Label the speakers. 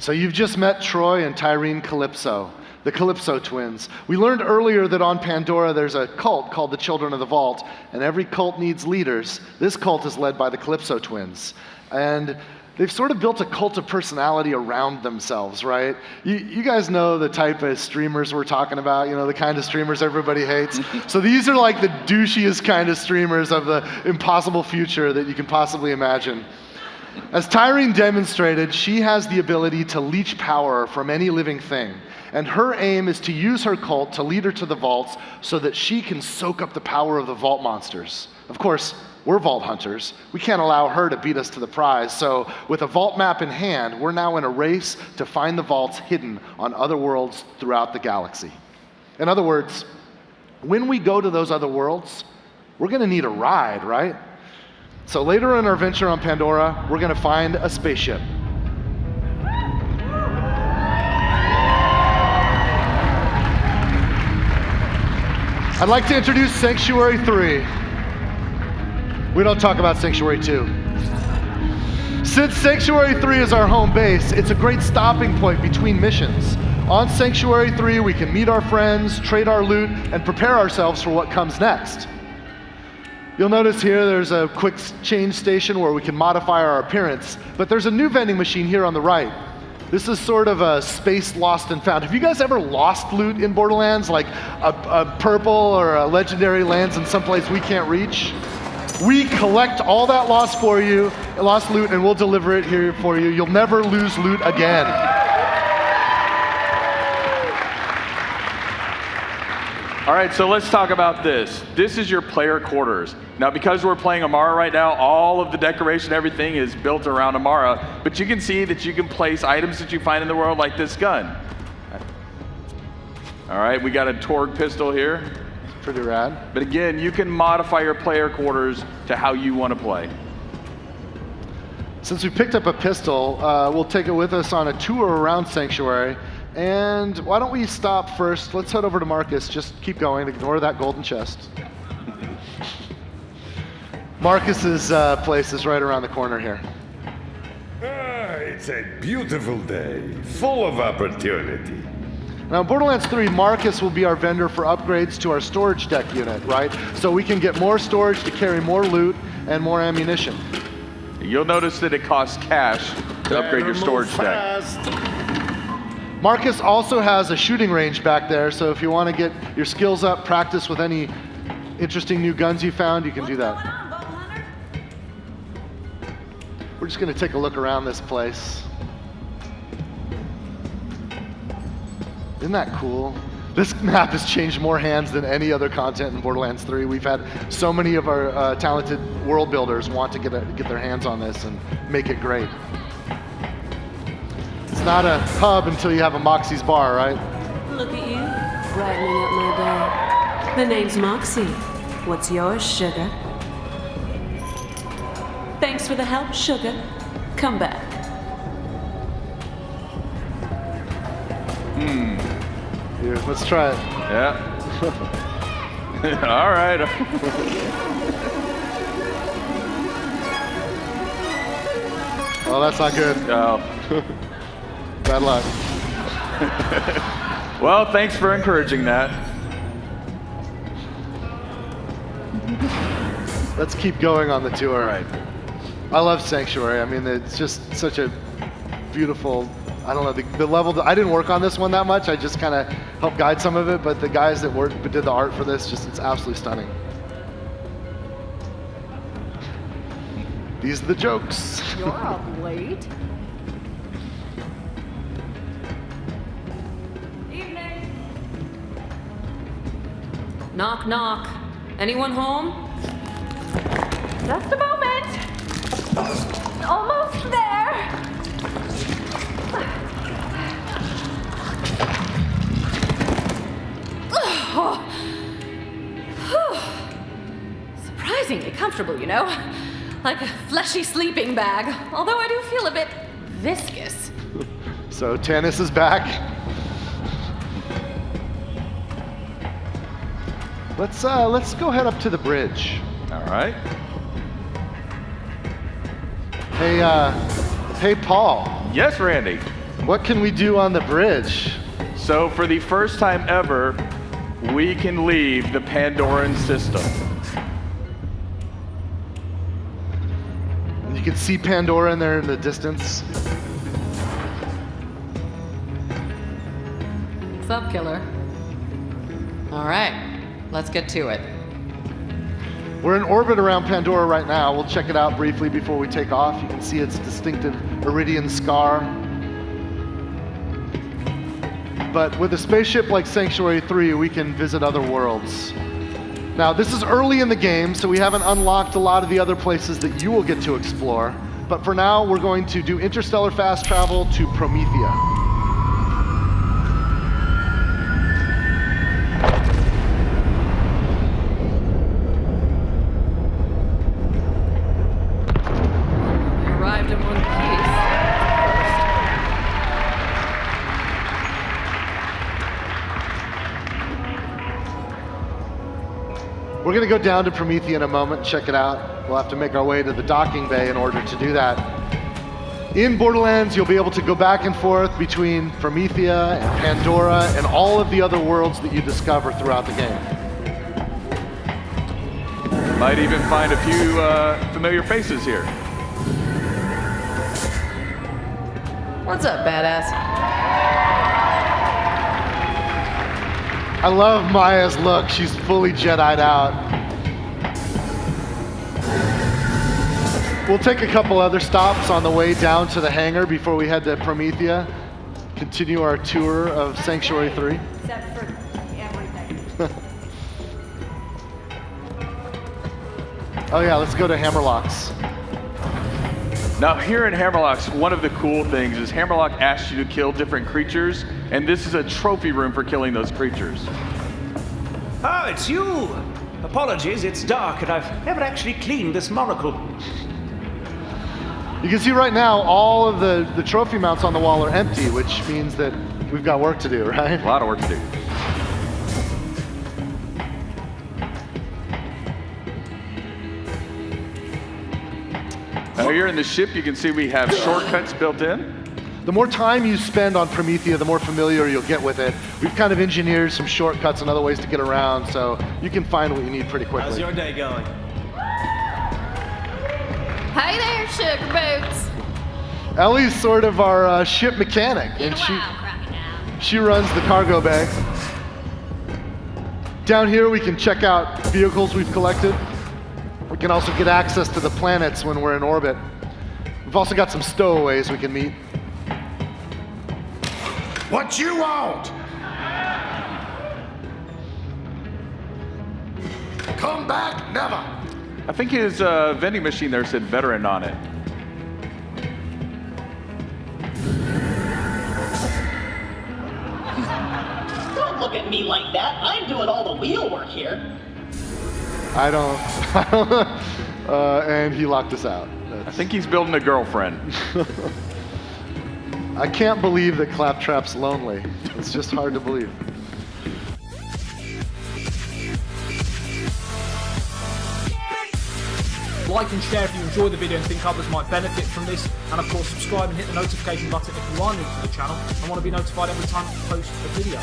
Speaker 1: So you've just met Troy and Tyrene Calypso, the Calypso twins. We learned earlier that on Pandora there's a cult called the Children of the Vault, and every cult needs leaders. This cult is led by the Calypso twins. And they've sort of built a cult of personality around themselves, right? You guys know the type of streamers we're talking about, the kind of streamers everybody hates. So these are like the douchiest kind of streamers of the impossible future that you can possibly imagine. As Tyrene demonstrated, she has the ability to leech power from any living thing. And her aim is to use her cult to lead her to the vaults so that she can soak up the power of the vault monsters. Of course, we're vault hunters. We can't allow her to beat us to the prize. So with a vault map in hand, we're now in a race to find the vaults hidden on other worlds throughout the galaxy. In other words, when we go to those other worlds, we're going to need a ride, right? So later in our venture on Pandora, we're going to find a spaceship. I'd like to introduce Sanctuary 3. We don't talk about Sanctuary 2. Since Sanctuary 3 is our home base, it's a great stopping point between missions. On Sanctuary 3, we can meet our friends, trade our loot, and prepare ourselves for what comes next. You'll notice here there's a quick change station where we can modify our appearance, but there's a new vending machine here on the right. This is sort of a space lost and found. Have you guys ever lost loot in Borderlands, like a purple or a legendary lands in someplace we can't reach? We collect all that lost loot, and we'll deliver it here for you. You'll never lose loot again.
Speaker 2: All right, so let's talk about this. This is your player quarters. Now, because we're playing Amara right now, all of the decoration, everything is built around Amara, but you can see that you can place items that you find in the world like this gun. All right, we got a Torg pistol here.
Speaker 1: Pretty rad.
Speaker 2: But again, you can modify your player quarters to how you want to play.
Speaker 1: Since we picked up a pistol, we'll take it with us on a tour around Sanctuary. And why don't we stop first? Let's head over to Marcus. Just keep going. Ignore that golden chest. Marcus's place is right around the corner here.
Speaker 3: It's a beautiful day, full of opportunity.
Speaker 1: Now, in Borderlands 3, Marcus will be our vendor for upgrades to our storage deck unit, right? So we can get more storage to carry more loot and more ammunition.
Speaker 2: You'll notice that it costs cash to upgrade your storage deck.
Speaker 1: Marcus also has a shooting range back there, so if you want to get your skills up, practice with any interesting new guns you found, you can do that. We're just going to take a look around this place. Isn't that cool? This map has changed more hands than any other content in Borderlands 3. We've had so many of our talented world builders want to get their hands on this and make it great. It's not a hub until you have a Moxie's bar, right?
Speaker 4: Look at you, brightening up my day. The name's Moxie. What's yours, sugar? Thanks for the help, sugar. Come back.
Speaker 1: Here, let's try it.
Speaker 2: Yeah. All right.
Speaker 1: Oh, that's not good.
Speaker 2: Oh.
Speaker 1: Bad luck.
Speaker 2: Well, thanks for encouraging that.
Speaker 1: Let's keep going on the tour.
Speaker 2: All right.
Speaker 1: I love Sanctuary. I mean, it's just such a beautiful, I don't know, the level, I didn't work on this one that much. I just kind of helped guide some of it, but the guys that did the art for this, it's absolutely stunning. These are the jokes.
Speaker 5: You're up late. Evening.
Speaker 4: Knock, knock. Anyone home?
Speaker 5: Just a moment. Almost there. Surprisingly comfortable, you know? Like a fleshy sleeping bag, although I do feel a bit viscous.
Speaker 1: So Tannis is back. Let's go head up to the bridge.
Speaker 2: All right.
Speaker 1: Hey, Paul.
Speaker 2: Yes, Randy.
Speaker 1: What can we do on the bridge?
Speaker 2: So for the first time ever, we can leave the Pandoran system.
Speaker 1: You can see Pandora in there in the distance.
Speaker 6: What's up, killer? All right, let's get to it.
Speaker 1: We're in orbit around Pandora right now. We'll check it out briefly before we take off. You can see its distinctive iridian scar. But with a spaceship like Sanctuary 3, we can visit other worlds. Now, this is early in the game, so we haven't unlocked a lot of the other places that you will get to explore. But for now, we're going to do interstellar fast travel to Promethea.
Speaker 6: Arrived in one piece.
Speaker 1: We're going to go down to Promethea in a moment and check it out. We'll have to make our way to the docking bay in order to do that. In Borderlands, you'll be able to go back and forth between Promethea and Pandora and all of the other worlds that you discover throughout the game.
Speaker 2: Might even find a few familiar faces here.
Speaker 6: What's up, badass?
Speaker 1: I love Maya's look. She's fully Jedi'd out. We'll take a couple other stops on the way down to the hangar before we head to Promethea. Continue our tour of Sanctuary 3.
Speaker 5: Except for everything.
Speaker 1: Oh yeah, let's go to Hammerlocks.
Speaker 2: Now here in Hammerlocks, one of the cool things is Hammerlock asks you to kill different creatures, and this is a trophy room for killing those creatures.
Speaker 7: Oh, it's you! Apologies, it's dark and I've never actually cleaned this monocle.
Speaker 1: You can see right now all of the trophy mounts on the wall are empty, which means that we've got work to do, right?
Speaker 2: A lot of work to do. Now here in the ship, you can see we have shortcuts built in.
Speaker 1: The more time you spend on Promethea, the more familiar you'll get with it. We've kind of engineered some shortcuts and other ways to get around, so you can find what you need pretty quickly.
Speaker 7: How's your day going?
Speaker 5: Hey there, sugar boots.
Speaker 1: Ellie's sort of our ship mechanic, and she runs the cargo bay. Down here, we can check out vehicles we've collected. We can also get access to the planets when we're in orbit. We've also got some stowaways we can meet.
Speaker 3: What you want? Come back, never.
Speaker 2: I think his vending machine there said veteran on it.
Speaker 8: Don't look at me like that. I'm doing all the wheel work here.
Speaker 1: I don't and he locked us out.
Speaker 2: I think he's building a girlfriend.
Speaker 1: I can't believe that Claptrap's lonely. It's just hard to believe.
Speaker 9: Like and share if you enjoy the video and think others might benefit from this, and of course subscribe and hit the notification button if you are new to the channel and want to be notified every time I post a video.